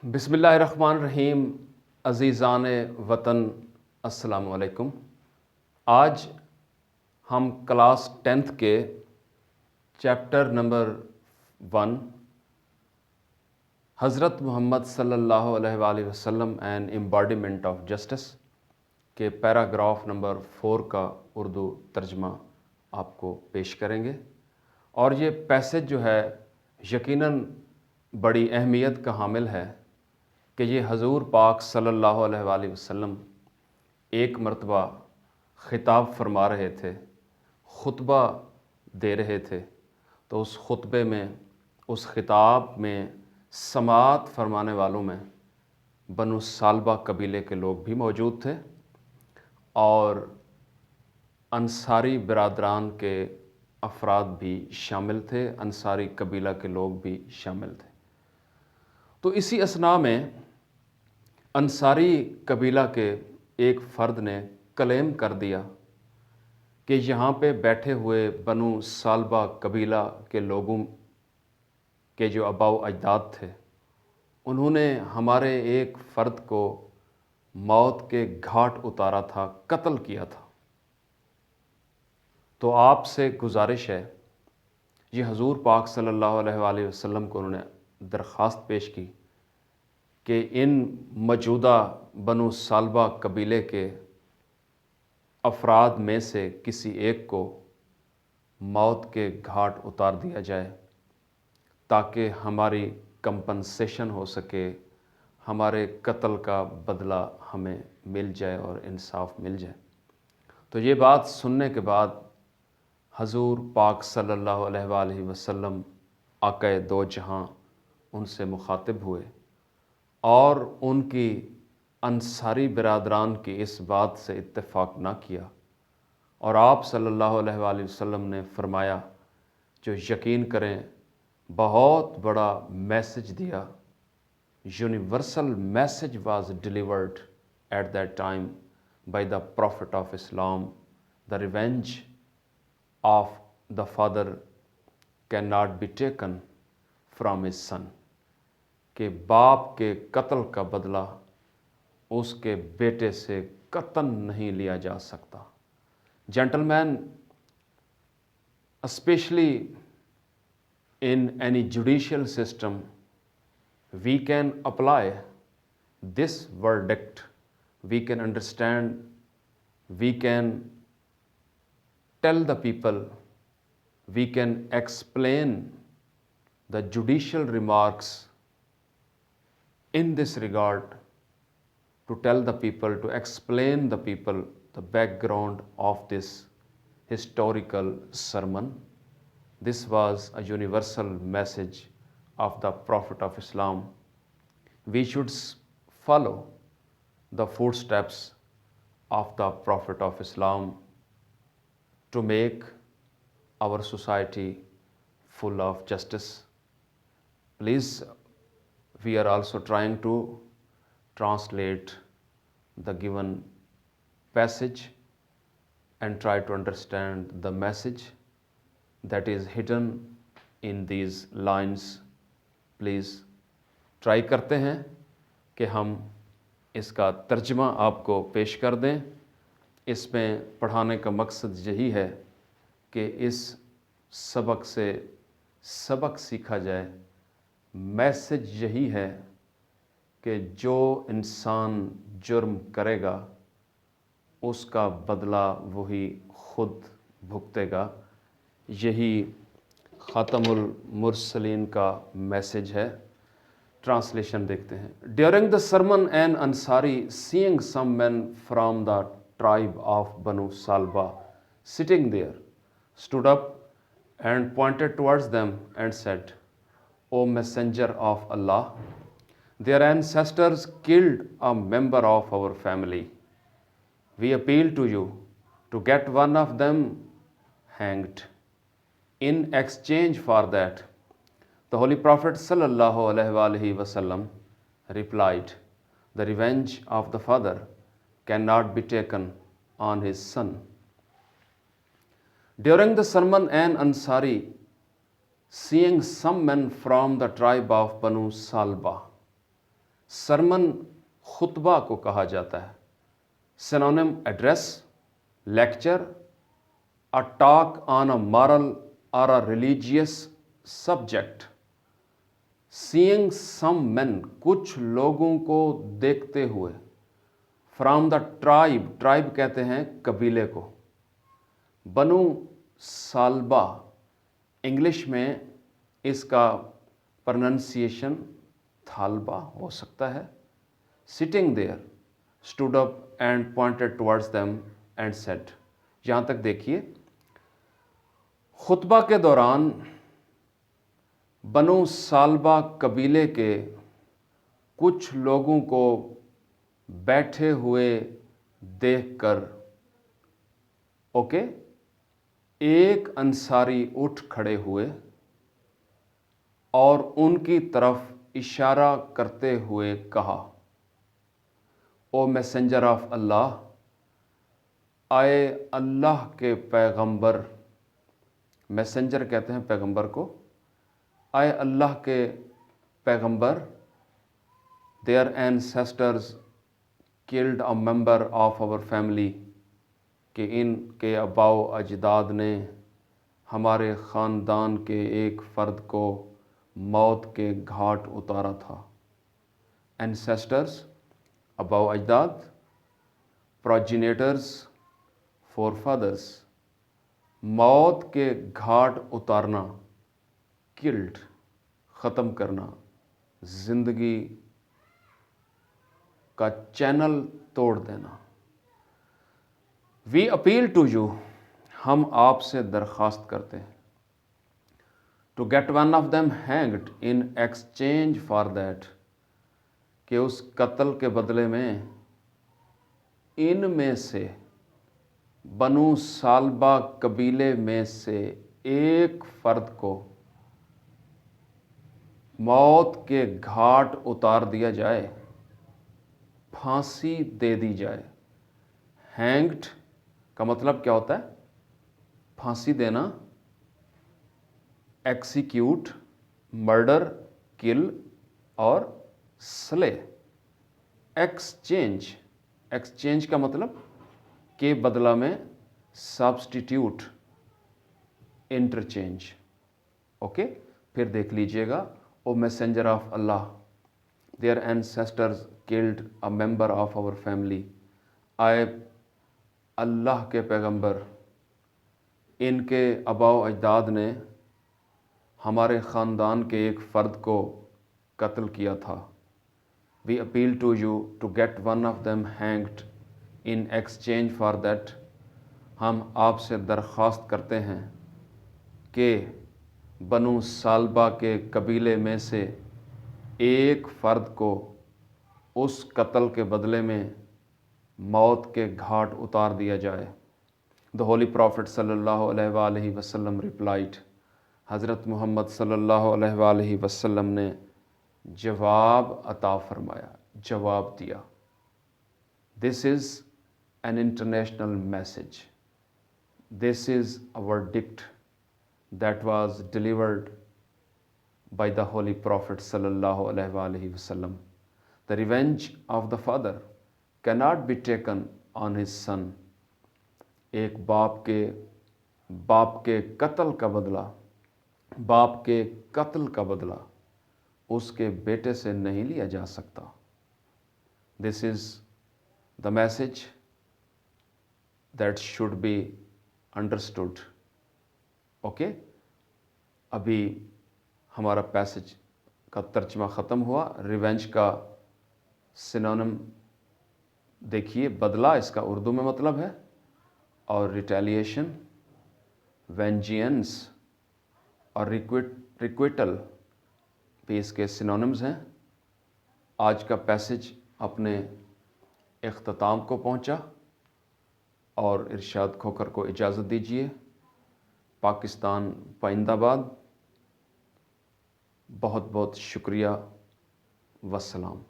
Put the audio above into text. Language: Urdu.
بسم اللہ الرحمن الرحیم۔ عزیزان وطن السلام علیکم۔ آج ہم کلاس 10th کے چیپٹر نمبر 1 حضرت محمد صلی اللہ علیہ وآلہ وسلم اینڈ امباڈیمنٹ آف جسٹس کے پیراگراف نمبر 4 کا اردو ترجمہ آپ کو پیش کریں گے، اور یہ پیسج جو ہے یقیناً بڑی اہمیت کا حامل ہے کہ یہ حضور پاک صلی اللہ علیہ وآلہ وسلم ایک مرتبہ خطاب فرما رہے تھے، خطبہ دے رہے تھے، تو اس خطبے میں، اس خطاب میں سماعت فرمانے والوں میں بنو سالبہ قبیلے کے لوگ بھی موجود تھے اور انصاری برادران کے افراد بھی شامل تھے، انصاری قبیلہ کے لوگ بھی شامل تھے۔ تو اسی اثناء میں انصاری قبیلہ کے ایک فرد نے کلیم کر دیا کہ یہاں پہ بیٹھے ہوئے بنو سالبہ قبیلہ کے لوگوں کے جو آباء و اجداد تھے، انہوں نے ہمارے ایک فرد کو موت کے گھاٹ اتارا تھا، قتل کیا تھا۔ تو آپ سے گزارش ہے، یہ حضور پاک صلی اللہ علیہ وآلہ وسلم کو انہوں نے درخواست پیش کی کہ ان موجودہ بنو سالبہ قبیلے کے افراد میں سے کسی ایک کو موت کے گھاٹ اتار دیا جائے تاکہ ہماری کمپنسیشن ہو سکے، ہمارے قتل کا بدلہ ہمیں مل جائے اور انصاف مل جائے۔ تو یہ بات سننے کے بعد حضور پاک صلی اللہ علیہ وآلہ وسلم آقا دو جہاں ان سے مخاطب ہوئے اور ان کی انصاری برادران کی اس بات سے اتفاق نہ کیا، اور آپ صلی اللہ علیہ وآلہ وسلم نے فرمایا، جو یقین کریں بہت بڑا میسج دیا، universal message was delivered at that time by the prophet of Islam, the revenge of the father can not be taken from his son, کہ باپ کے قتل کا بدلہ اس کے بیٹے سے قطعاً نہیں لیا جا سکتا۔ Gentlemen, specially in any judicial system, we can apply this verdict, we can understand, we can tell the people, we can explain the judicial remarks in this regard, to tell the people, to explain the people the background of this historical sermon. This was a universal message of the Prophet of Islam. We should follow the footsteps of the Prophet of Islam to make our society full of justice. Please, we are also trying to translate the given passage and try to understand the message that is hidden in these lines. Please try کرتے ہیں کہ ہم اس کا ترجمہ آپ کو پیش کر دیں۔ اس میں پڑھانے کا مقصد یہی ہے کہ اس سبق سے سبق سیکھا جائے۔ میسج یہی ہے کہ جو انسان جرم کرے گا اس کا بدلہ وہی خود بھگتے گا۔ یہی خاتم المرسلین کا میسج ہے۔ ٹرانسلیشن دیکھتے ہیں۔ During the sermon an Ansari saying some men from the tribe of Banu Salba sitting there stood up and pointed towards them and said, O messenger of Allah, their ancestors killed a member of our family. We appeal to you to get one of them hanged. In exchange for that, the Holy Prophet sallallahu alaihi wasallam replied, the revenge of the father cannot be taken on his son. During the sermon, an Ansari, seeing some men from the tribe of Banu Salbah, sermon خطبہ کو کہا جاتا ہے. Synonym address, lecture, a talk on a moral or a religious subject. Seeing some men, کچھ لوگوں کو دیکھتے ہوئے. From the tribe, tribe کہتے ہیں قبیلے کو. بنو سالبہ, انگلش میں اس کا پرننسیشن تھالبہ ہو سکتا ہے. Sitting there, stood up and pointed towards them and said. یہاں تک دیکھیے, خطبہ کے دوران بنو سالبہ قبیلے کے کچھ لوگوں کو بیٹھے ہوئے دیکھ کر ایک انصاری اٹھ کھڑے ہوئے اور ان کی طرف اشارہ کرتے ہوئے کہا, او میسنجر آف اللہ, آئے اللہ کے پیغمبر. میسنجر کہتے ہیں پیغمبر کو. آئے اللہ کے پیغمبر. their ancestors killed a member of our family, کہ ان کے آباء و اجداد نے ہمارے خاندان کے ایک فرد کو موت کے گھاٹ اتارا تھا. ancestors, آباء و اجداد. progenitors, forefathers. موت کے گھاٹ اتارنا, کلڈ, ختم کرنا, زندگی کا چینل توڑ دینا. وی اپیل ٹو یو, ہم آپ سے درخواست کرتے ہیں. To get one of them hanged in exchange for that, کہ اس قتل کے بدلے میں ان میں سے, بنو سالبہ قبیلے میں سے ایک فرد کو موت کے گھاٹ اتار دیا جائے, پھانسی دے دی جائے. ہینگڈ کا مطلب کیا ہوتا ہے؟ پھانسی دینا. ایکسیکیوٹ, مرڈر, کل اور سلے. ایکسچینج, ایکسچینج کا مطلب کے بدلہ میں, سبسٹیٹیوٹ, انٹرچینج. پھر دیکھ لیجئے گا. O messenger of Allah, their ancestors killed a member of our family. آئے اللہ کے پیغمبر, ان کے آباء و اجداد نے ہمارے خاندان کے ایک فرد کو قتل کیا تھا. We appeal to you to get one of them hanged in exchange for that, ہم آپ سے درخواست کرتے ہیں کہ بنو سالبہ کے قبیلے میں سے ایک فرد کو اس قتل کے بدلے میں موت کے گھاٹ اتار دیا جائے. The Holy Prophet صلی اللہ علیہ وآلہ وسلم replied, حضرت محمد صلی اللہ علیہ وآلہ وسلم نے جواب عطا فرمایا, جواب دیا. This is an international message. This is a verdict that was delivered by the Holy Prophet sallallahu alaihi wasallam. The revenge of the father cannot be taken on his son. ایک باپ کے قتل کا بدلہ, باپ کے قتل کا بدلہ اس کے بیٹے سے نہیں لیا جا سکتا. This is the message that should be understood. ابھی ہمارا پیسج کا ترجمہ ختم ہوا. ریونج کا سینونیم دیکھیے, بدلہ اس کا اردو میں مطلب ہے, اور ریٹیلیشن, وینجینس اور ریکویٹل بھی اس کے سینونیمز ہیں. آج کا پیسج اپنے اختتام کو پہنچا اور ارشاد کھوکر کو اجازت دیجیے. پاکستان پائندہ باد. بہت بہت شکریہ. والسلام.